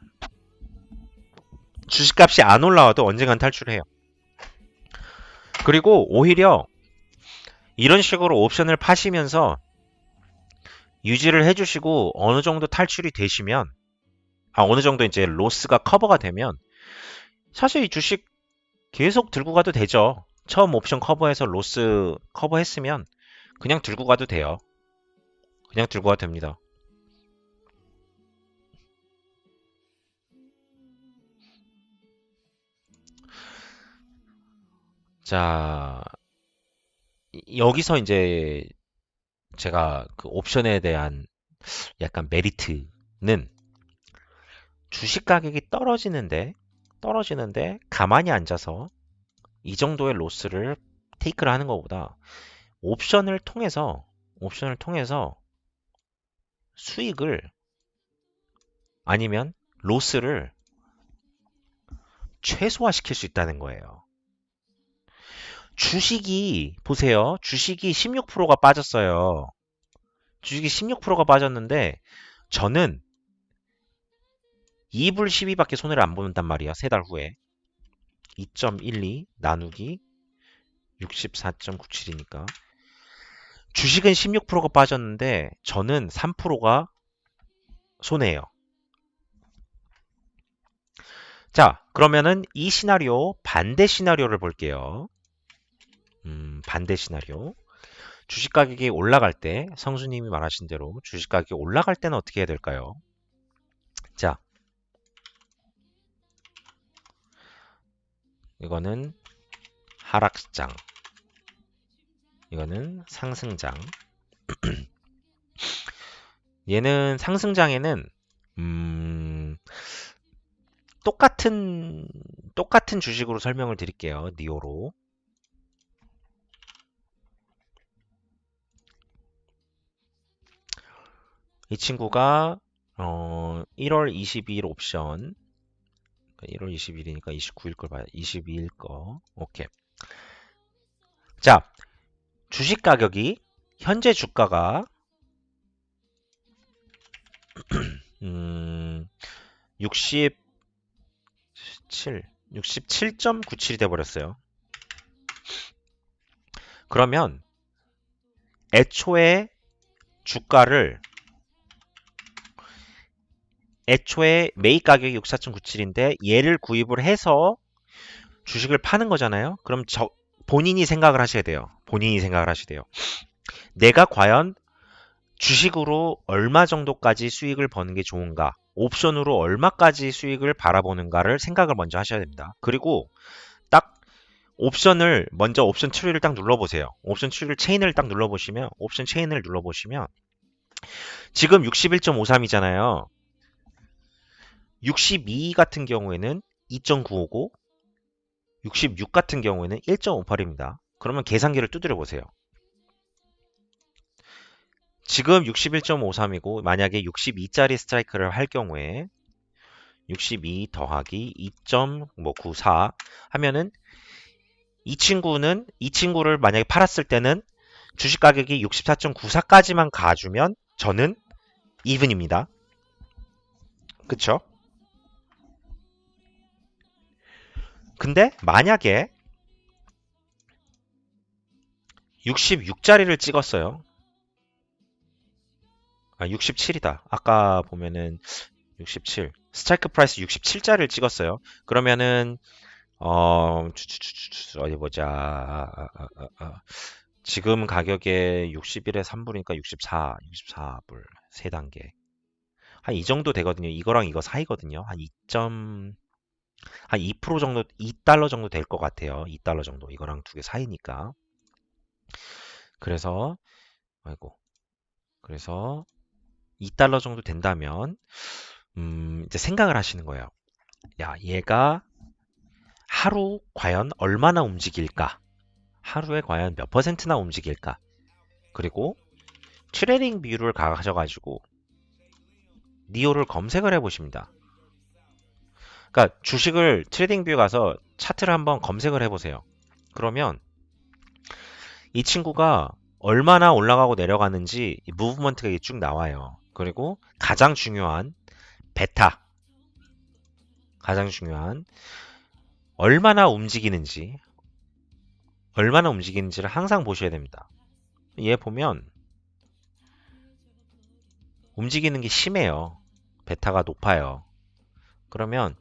주식값이 안 올라와도 언젠간 탈출해요. 그리고 오히려 이런 식으로 옵션을 파시면서 유지를 해주시고 어느 정도 탈출이 되시면, 어느 정도 이제 로스가 커버가 되면 사실 이 주식 계속 들고 가도 되죠. 처음 옵션 커버해서 로스 커버했으면 그냥 들고 가도 돼요. 그냥 들고 가도 됩니다. 자, 여기서 이제 제가 그 옵션에 대한 약간 메리트는 주식 가격이 떨어지는데 가만히 앉아서 이 정도의 로스를 테이크를 하는 것보다 옵션을 통해서 수익을 아니면 로스를 최소화시킬 수 있다는 거예요. 보세요. 주식이 16%가 빠졌어요. 주식이 16%가 빠졌는데 저는 2불 12밖에 손해를 안 본단 말이야. 3달 후에. 2.12 나누기 64.97이니까. 주식은 16%가 빠졌는데 저는 3%가 손해예요. 자, 그러면은 이 시나리오, 반대 시나리오를 볼게요. 반대 시나리오. 주식 가격이 올라갈 때, 성수님이 말하신 대로 주식 가격이 올라갈 때는 어떻게 해야 될까요? 자, 이거는 하락장, 이거는 상승장. 얘는 상승장에는 똑같은 주식으로 설명을 드릴게요. 니오로. 이 친구가 1월 22일 옵션, 1월 20일이니까 29일 걸 봐요. 22일 거. 오케이. 자, 주식 가격이 현재 주가가 67.97이 돼 버렸어요. 그러면 애초에 매입 가격이 64.97인데 얘를 구입을 해서 주식을 파는 거잖아요. 그럼 본인이 생각을 하셔야 돼요. 내가 과연 주식으로 얼마 정도까지 수익을 버는 게 좋은가? 옵션으로 얼마까지 수익을 바라보는가를 생각을 먼저 하셔야 됩니다. 그리고 딱 옵션 추리를 딱 눌러보세요. 옵션 체인을 눌러보시면 지금 61.53이잖아요. 62 같은 경우에는 2.9오고 66 같은 경우에는 1.58입니다. 그러면 계산기를 두드려 보세요. 지금 61.53이고 만약에 62짜리 스트라이크를 할 경우에 62 더하기 2.94 하면은 이 친구를 만약에 팔았을 때는 주식 가격이 64.94까지만 가주면 저는 이븐입니다. 그쵸? 근데 만약에 66짜리를 찍었어요. 67이다. 아까 보면은 67. 스트라이크 프라이스 67짜리를 찍었어요. 그러면은 어디 보자. 지금 가격에 61에 3불이니까 64불 3단계. 한 이 정도 되거든요. 이거랑 이거 사이거든요. 한 2% 정도, 2달러 정도 될 것 같아요. 2달러 정도. 이거랑 두 개 사이니까. 그래서 2달러 정도 된다면 이제 생각을 하시는 거예요. 야, 얘가 하루 과연 얼마나 움직일까? 하루에 과연 몇 %나 움직일까? 그리고 트레이딩 뷰를 가셔가지고 니오를 검색을 해보십니다. 그러니까 주식을 트레이딩 뷰에 가서 차트를 한번 검색을 해보세요. 그러면 이 친구가 얼마나 올라가고 내려가는지 이 무브먼트가 이게 쭉 나와요. 그리고 가장 중요한 베타, 가장 중요한 얼마나 움직이는지를 항상 보셔야 됩니다. 얘 보면 움직이는 게 심해요. 베타가 높아요. 그러면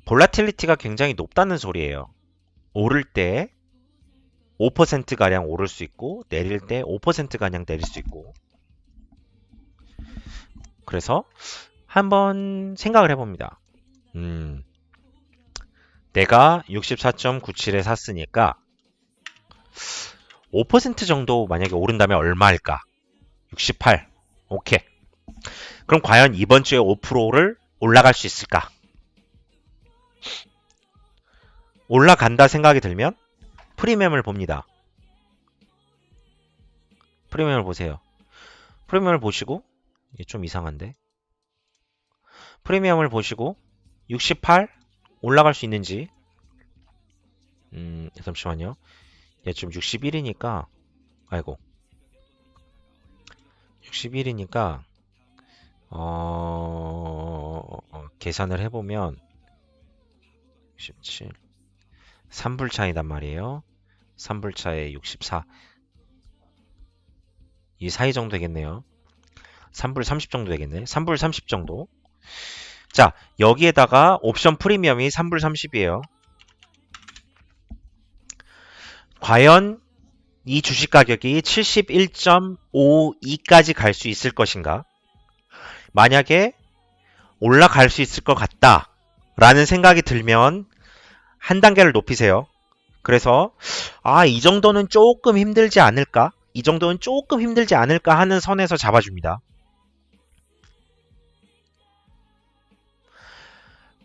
볼라틸리티가 굉장히 높다는 소리예요. 오를 때 5%가량 오를 수 있고 내릴 때 5%가량 내릴 수 있고. 그래서 한번 생각을 해봅니다. 내가 64.97에 샀으니까 5% 정도 만약에 오른다면 얼마일까? 68. 오케이. 그럼 과연 이번 주에 5%를 올라갈 수 있을까? 올라간다 생각이 들면 프리미엄을 봅니다. 프리미엄을 보세요. 프리미엄을 보시고 이게 좀 이상한데 프리미엄을 보시고 68 올라갈 수 있는지 잠시만요. 얘 지금 61이니까 아이고 61이니까 계산을 해보면 67 3불 차이단 말이에요. 3불 차에 64 이 사이 정도 되겠네요. 3불 30 정도 되겠네. 3불 30 정도. 자, 여기에다가 옵션 프리미엄이 3불 30이에요. 과연 이 주식 가격이 71.52까지 갈 수 있을 것인가? 만약에 올라갈 수 있을 것 같다 라는 생각이 들면 한 단계를 높이세요. 그래서 이 정도는 조금 힘들지 않을까? 이 정도는 조금 힘들지 않을까 하는 선에서 잡아줍니다.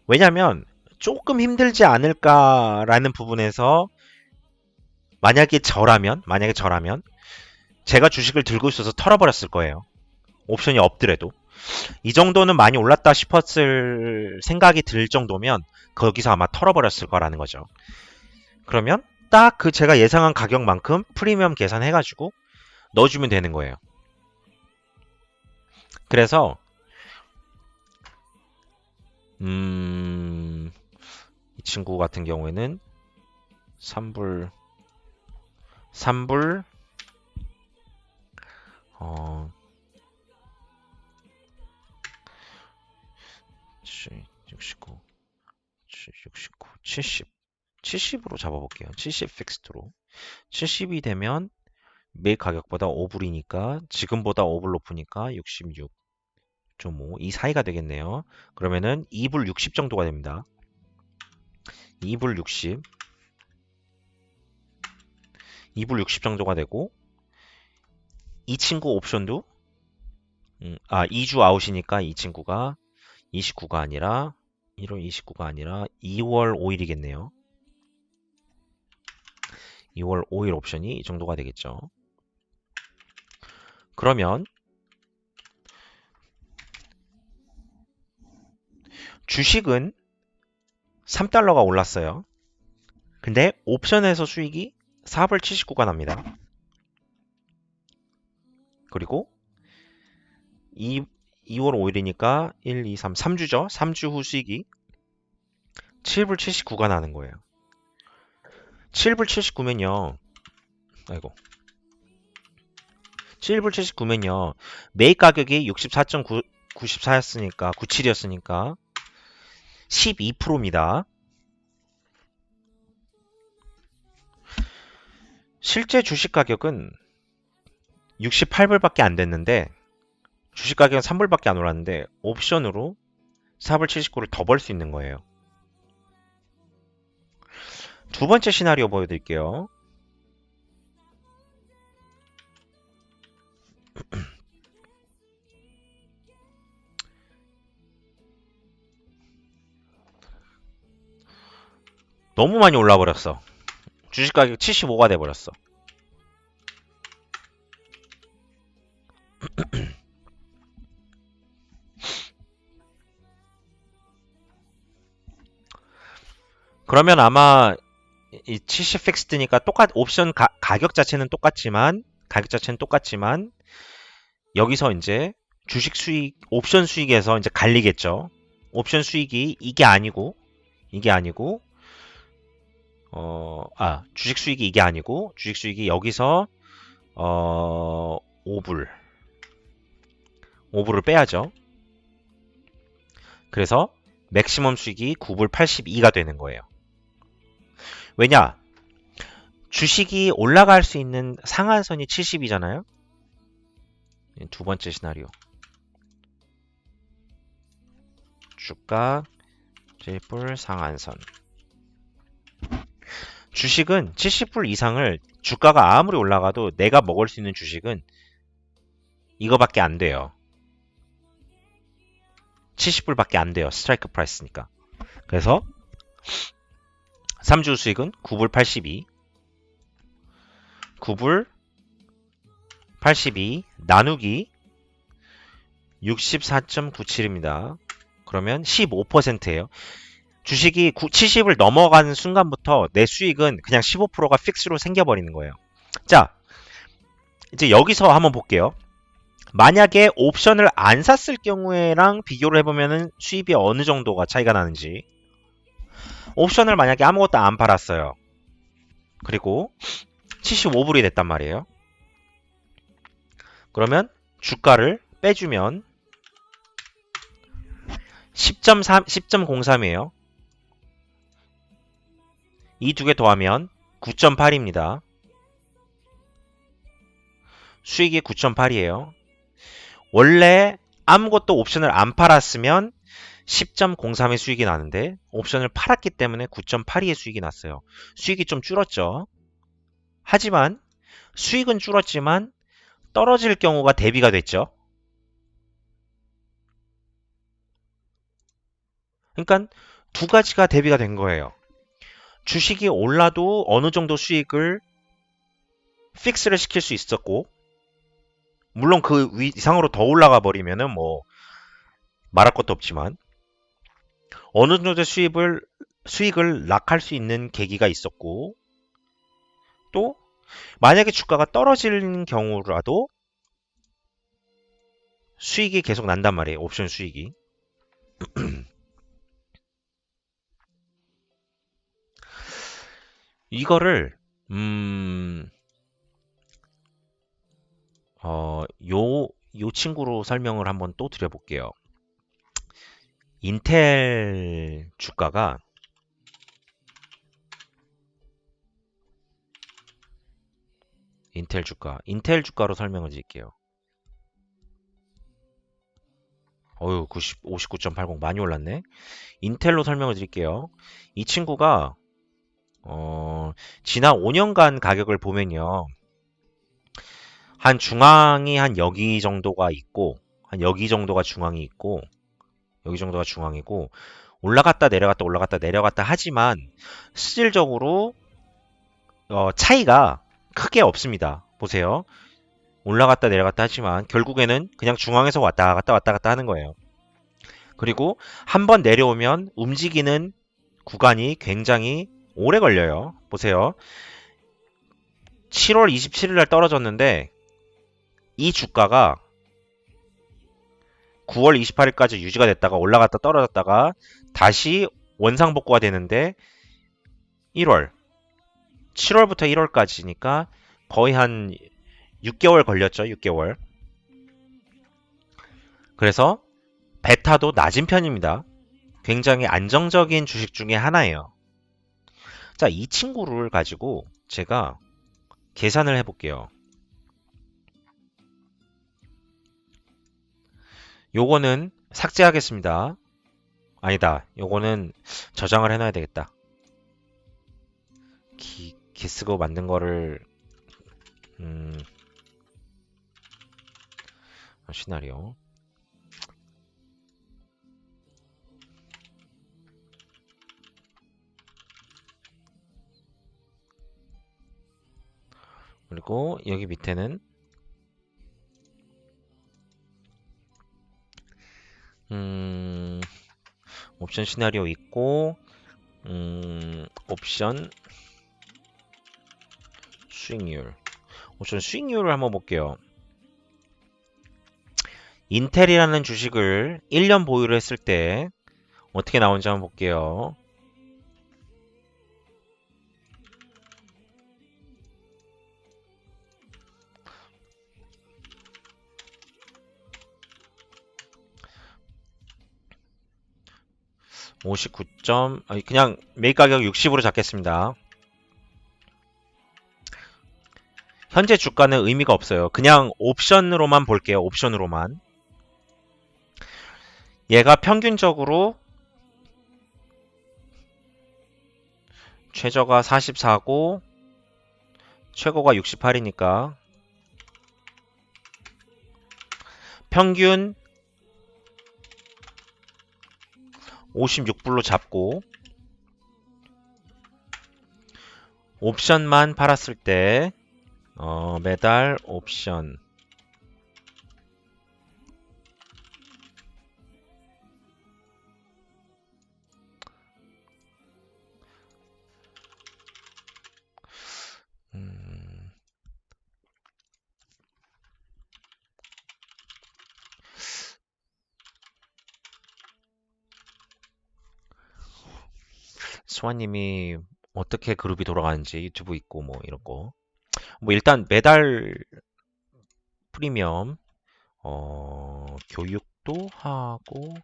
왜냐면 조금 힘들지 않을까라는 부분에서 만약에 저라면 제가 주식을 들고 있어서 털어버렸을 거예요. 옵션이 없더라도. 이 정도는 많이 올랐다 싶었을 생각이 들 정도면 거기서 아마 털어버렸을 거라는 거죠. 그러면 딱 그 제가 예상한 가격만큼 프리미엄 계산해가지고 넣어주면 되는 거예요. 그래서 이 친구 같은 경우에는 3불 69 70 70으로 잡아볼게요. 70 픽스트로 70이 되면 매일 가격보다 5불이니까 지금보다 5불 높으니까 66.5 이 사이가 되겠네요. 그러면은 2불 60 정도가 됩니다. 2불 60 정도가 되고 이 친구 옵션도 2주 아웃이니까 이 친구가 29가 아니라 1월 29가 아니라 2월 5일이겠네요. 2월 5일 옵션이 이 정도가 되겠죠. 그러면 주식은 3달러가 올랐어요. 근데 옵션에서 수익이 4불 79가 납니다. 그리고 2월 5일이니까 1, 2, 3, 3주죠. 3주 후 수익이 7불 79가 나는 거예요. 7불 79면요. 아이고. 7불 79면요. 매입 가격이 64.94였으니까 97이었으니까 12%입니다. 실제 주식 가격은 68불밖에 안 됐는데 주식 가격은 3불밖에 안 올랐는데 옵션으로 4불 79를 더 벌 수 있는 거예요. 두 번째 시나리오 보여드릴게요. 너무 많이 올라버렸어. 주식 가격 75가 돼버렸어. 그러면 아마 이 70 픽스드니까 옵션 가격 자체는 똑같지만 가격 자체는 똑같지만 여기서 이제 주식 수익, 옵션 수익에서 이제 갈리겠죠. 옵션 수익이 이게 아니고 주식 수익이 이게 아니고 주식 수익이 여기서 5불을 빼야죠. 그래서 맥시멈 수익이 9불 82가 되는 거예요. 왜냐? 주식이 올라갈 수 있는 상한선이 70이잖아요. 두 번째 시나리오. 주가 7불 상한선. 주식은 70불 이상을 주가가 아무리 올라가도 내가 먹을 수 있는 주식은 이거밖에 안 돼요. 70불밖에 안 돼요. 스트라이크 프라이스니까. 그래서 3주 수익은 9불 82. 9불 82 나누기 64.97입니다. 그러면 15%예요. 주식이 70을 넘어가는 순간부터 내 수익은 그냥 15%가 픽스로 생겨버리는 거예요. 자, 이제 여기서 한번 볼게요. 만약에 옵션을 안 샀을 경우에랑 비교를 해보면 수입이 어느 정도가 차이가 나는지. 옵션을 만약에 아무것도 안 팔았어요. 그리고 75불이 됐단 말이에요. 그러면 주가를 빼주면 10.03이에요. 이 두 개 더하면 9.8입니다. 수익이 9.8이에요. 원래 아무것도 옵션을 안 팔았으면 10.03의 수익이 나는데 옵션을 팔았기 때문에 9.82의 수익이 났어요. 수익이 좀 줄었죠. 하지만 수익은 줄었지만 떨어질 경우가 대비가 됐죠. 그러니까 두 가지가 대비가 된 거예요. 주식이 올라도 어느 정도 수익을 픽스를 시킬 수 있었고, 물론 그 이상으로 더 올라가 버리면은 뭐 말할 것도 없지만 어느 정도의 수익을 락할 수 있는 계기가 있었고, 또 만약에 주가가 떨어지는 경우라도 수익이 계속 난단 말이에요. 옵션 수익이. 이거를 요 친구로 설명을 한번 또 드려볼게요. 인텔 주가가 인텔 주가로 설명을 드릴게요. 59.80 많이 올랐네. 인텔로 설명을 드릴게요. 이 친구가 지난 5년간 가격을 보면요. 한 중앙이 한 여기 정도가 있고, 한 여기 정도가 중앙이 있고, 여기 정도가 중앙이고, 올라갔다 내려갔다 올라갔다 내려갔다 하지만 실질적으로 차이가 크게 없습니다. 보세요. 올라갔다 내려갔다 하지만 결국에는 그냥 중앙에서 왔다 갔다 하는 거예요. 그리고 한번 내려오면 움직이는 구간이 굉장히 오래 걸려요. 보세요. 7월 27일 날 떨어졌는데 이 주가가 9월 28일까지 유지가 됐다가 올라갔다 떨어졌다가 다시 원상복구가 되는데 7월부터 1월까지니까 거의 한 6개월 걸렸죠. 6개월. 그래서 베타도 낮은 편입니다. 굉장히 안정적인 주식 중에 하나예요. 자, 이 친구를 가지고 제가 계산을 해볼게요. 요거는 삭제하겠습니다. 아니다. 요거는 저장을 해놔야 되겠다. 기스고 만든 거를 시나리오 그리고 여기 밑에는 옵션 시나리오 있고 옵션 수익률 옵션 수익률을 한번 볼게요. 인텔이라는 주식을 1년 보유를 했을 때 어떻게 나오는지 한번 볼게요. 그냥 매입 가격 60으로 잡겠습니다. 현재 주가는 의미가 없어요. 그냥 옵션으로만 볼게요. 옵션으로만. 얘가 평균적으로 최저가 44고 최고가 68이니까 평균 56불로 잡고 옵션만 팔았을 때 매달 옵션 수아님이 어떻게 그룹이 돌아가는지 유튜브 있고 뭐 이런 거. 뭐 일단 매달 프리미엄 교육도 하고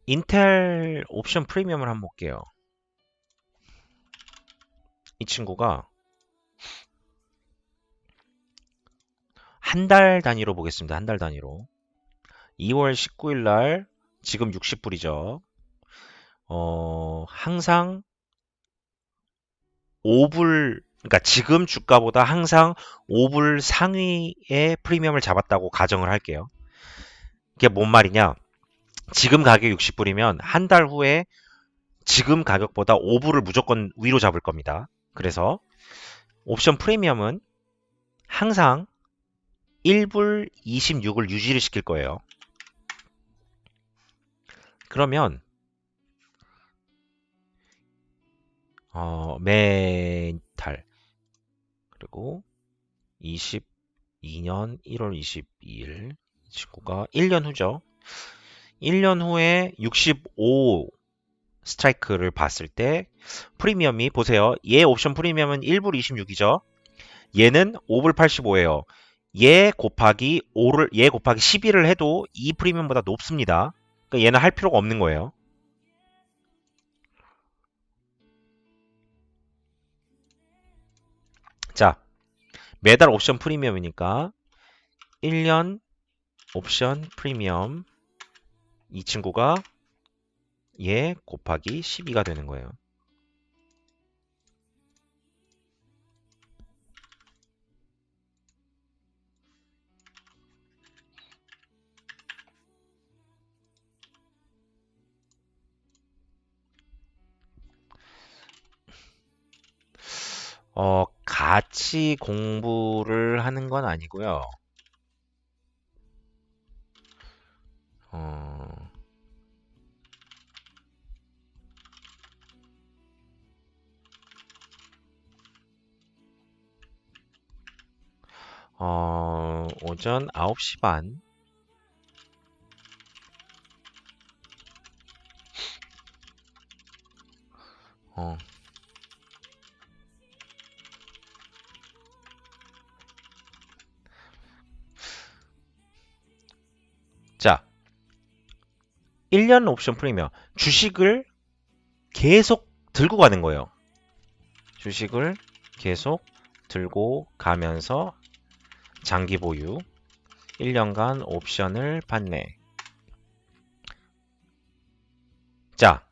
인텔 옵션 프리미엄을 한번 볼게요. 이 친구가 한 달 단위로 보겠습니다. 한 달 단위로. 2월 19일 날 지금 60불이죠. 항상 5불, 그러니까 지금 주가보다 항상 5불 상위의 프리미엄을 잡았다고 가정을 할게요. 이게 뭔 말이냐? 지금 가격 60불이면 한 달 후에 지금 가격보다 5불을 무조건 위로 잡을 겁니다. 그래서 옵션 프리미엄은 항상 1불 26을 유지를 시킬 거예요. 그러면 매달 그리고 22년 1월 22일 친구가 1년 후죠. 1년 후에 65 스트라이크를 봤을 때 프리미엄이 보세요. 얘 옵션 프리미엄은 1불 26이죠. 얘는 5불 85예요. 얘 곱하기 11을 해도 이 프리미엄보다 높습니다. 그러니까 얘는 할 필요가 없는 거예요. 자, 매달 옵션 프리미엄이니까 1년 옵션 프리미엄 이 친구가 얘 곱하기 12가 되는 거예요. 같이 공부를 하는 건 아니고요. 어, 오전 9시 반. 어, 자, 1년 옵션 프리미엄. 주식을 계속 들고 가는 거예요. 주식을 계속 들고 가면서 장기 보유. 1년간 옵션을 판매. 자,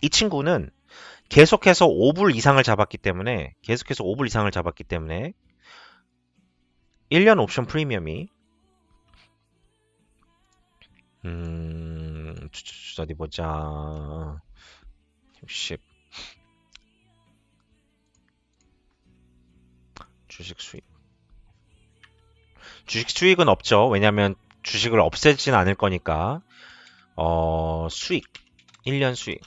이 친구는 계속해서 5불 이상을 잡았기 때문에 1년 옵션 프리미엄이 어디 보자. 60 주식 수익. 주식 수익은 없죠. 왜냐면 주식을 없애진 않을 거니까. 수익. 1년 수익.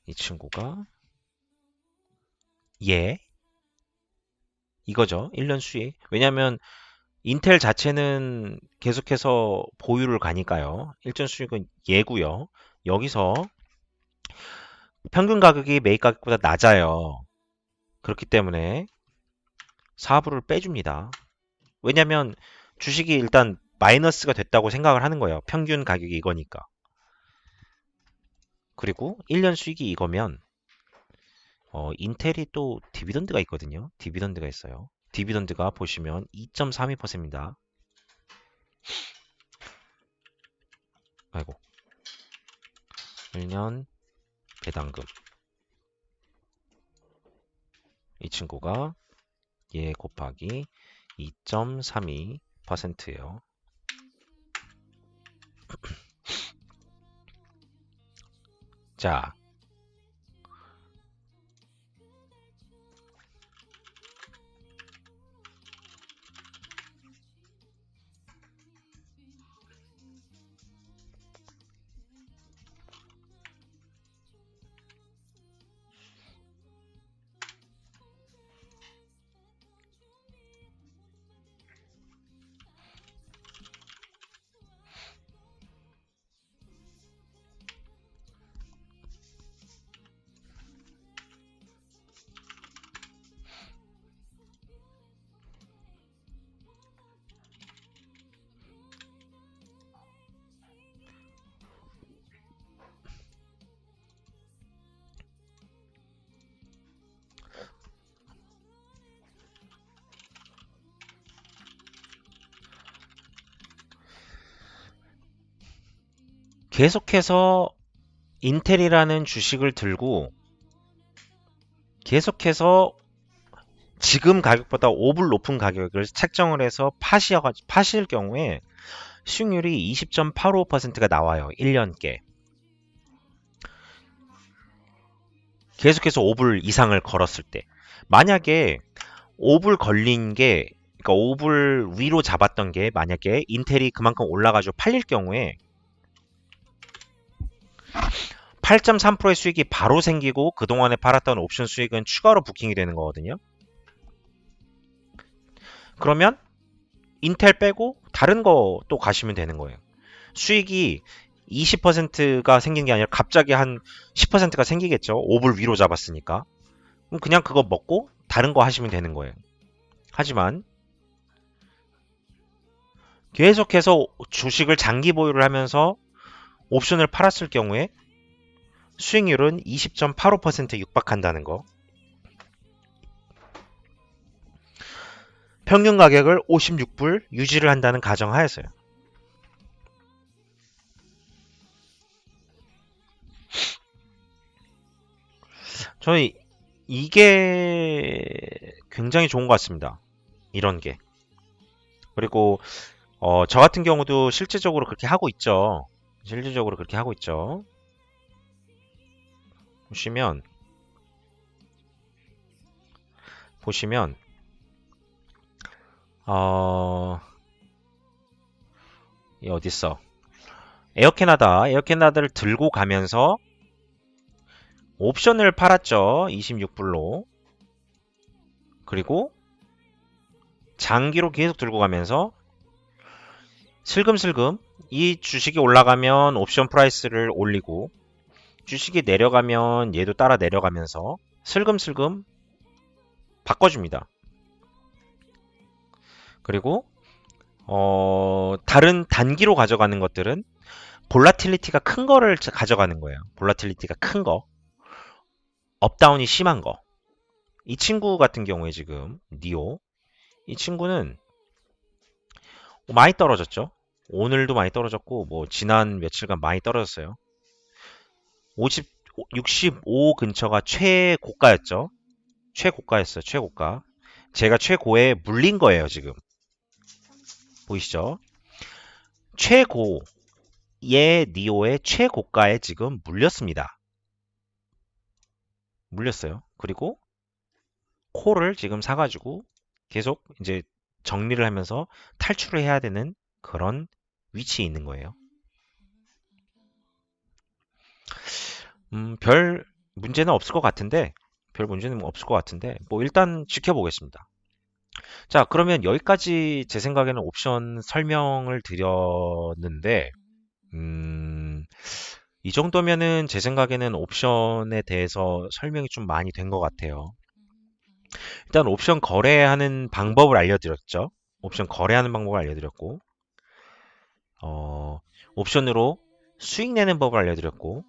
이 친구가 이거죠. 1년 수익. 왜냐면 인텔 자체는 계속해서 보유를 가니까요. 1년 수익은 예고요. 여기서 평균 가격이 매입 가격보다 낮아요. 그렇기 때문에 4부를 빼줍니다. 왜냐면 주식이 일단 마이너스가 됐다고 생각을 하는 거예요. 평균 가격이 이거니까. 그리고 1년 수익이 이거면 인텔이 또 디비던드가 있거든요. 디비던드가 있어요. 디비던드가 보시면 2.32%입니다. 아이고. 1년 배당금. 이 친구가 얘 곱하기 2.32%예요. 자, 계속해서 인텔이라는 주식을 들고 계속해서 지금 가격보다 5불 높은 가격을 책정을 해서 파실 경우에 수익률이 20.85%가 나와요. 1년께. 계속해서 5불 이상을 걸었을 때. 만약에 5불 걸린 게, 그러니까 5불 위로 잡았던 게 만약에 인텔이 그만큼 올라가지고 팔릴 경우에 8.3%의 수익이 바로 생기고 그동안에 팔았던 옵션 수익은 추가로 부킹이 되는 거거든요. 그러면 인텔 빼고 다른 거 또 가시면 되는 거예요. 수익이 20%가 생긴 게 아니라 갑자기 한 10%가 생기겠죠. 5불 위로 잡았으니까. 그럼 그냥 그거 먹고 다른 거 하시면 되는 거예요. 하지만 계속해서 주식을 장기 보유를 하면서 옵션을 팔았을 경우에 수익률은 20.85%에 육박한다는 거. 평균 가격을 56불 유지를 한다는 가정하에서요. 저는 이게 굉장히 좋은 것 같습니다. 이런 게. 그리고 저 같은 경우도 실질적으로 그렇게 하고 있죠. 실질적으로 그렇게 하고 있죠. 보시면 이 어딨어? 에어캐나다를 들고 가면서 옵션을 팔았죠. 26불로. 그리고 장기로 계속 들고 가면서 슬금슬금 이 주식이 올라가면 옵션 프라이스를 올리고 주식이 내려가면 얘도 따라 내려가면서 슬금슬금 바꿔줍니다. 그리고 다른 단기로 가져가는 것들은 볼라틸리티가 큰 거를 가져가는 거예요. 볼라틸리티가 큰 거. 업다운이 심한 거. 이 친구 같은 경우에 지금 니오 이 친구는 많이 떨어졌죠. 오늘도 많이 떨어졌고 뭐 지난 며칠간 많이 떨어졌어요. 65 근처가 최고가였죠. 최고가였어요. 최고가. 제가 최고에 물린 거예요, 지금. 보이시죠? 최고의 니오의 최고가에 지금 물렸습니다. 물렸어요. 그리고 콜을 지금 사가지고 계속 이제 정리를 하면서 탈출을 해야 되는 그런 위치에 있는 거예요. 별 문제는 없을 것 같은데, 별 문제는 없을 것 같은데, 뭐 일단 지켜보겠습니다. 자, 그러면 여기까지 제 생각에는 옵션 설명을 드렸는데, 음, 이 정도면은 제 생각에는 옵션에 대해서 설명이 좀 많이 된 것 같아요. 일단 옵션 거래하는 방법을 알려드렸죠. 옵션 거래하는 방법을 알려드렸고, 어, 옵션으로 수익 내는 법을 알려드렸고,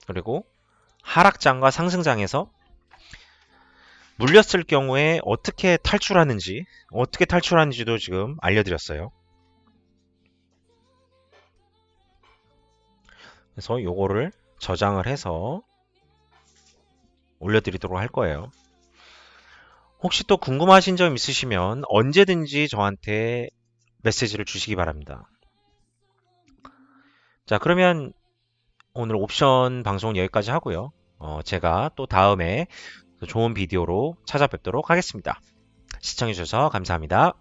그리고 하락장과 상승장에서 물렸을 경우에 어떻게 탈출하는지도 지금 알려드렸어요. 그래서 요거를 저장을 해서 올려드리도록 할 거예요. 혹시 또 궁금하신 점 있으시면 언제든지 저한테 메시지를 주시기 바랍니다. 자, 그러면 오늘 옵션 방송은 여기까지 하고요. 제가 또 다음에 좋은 비디오로 찾아뵙도록 하겠습니다. 시청해주셔서 감사합니다.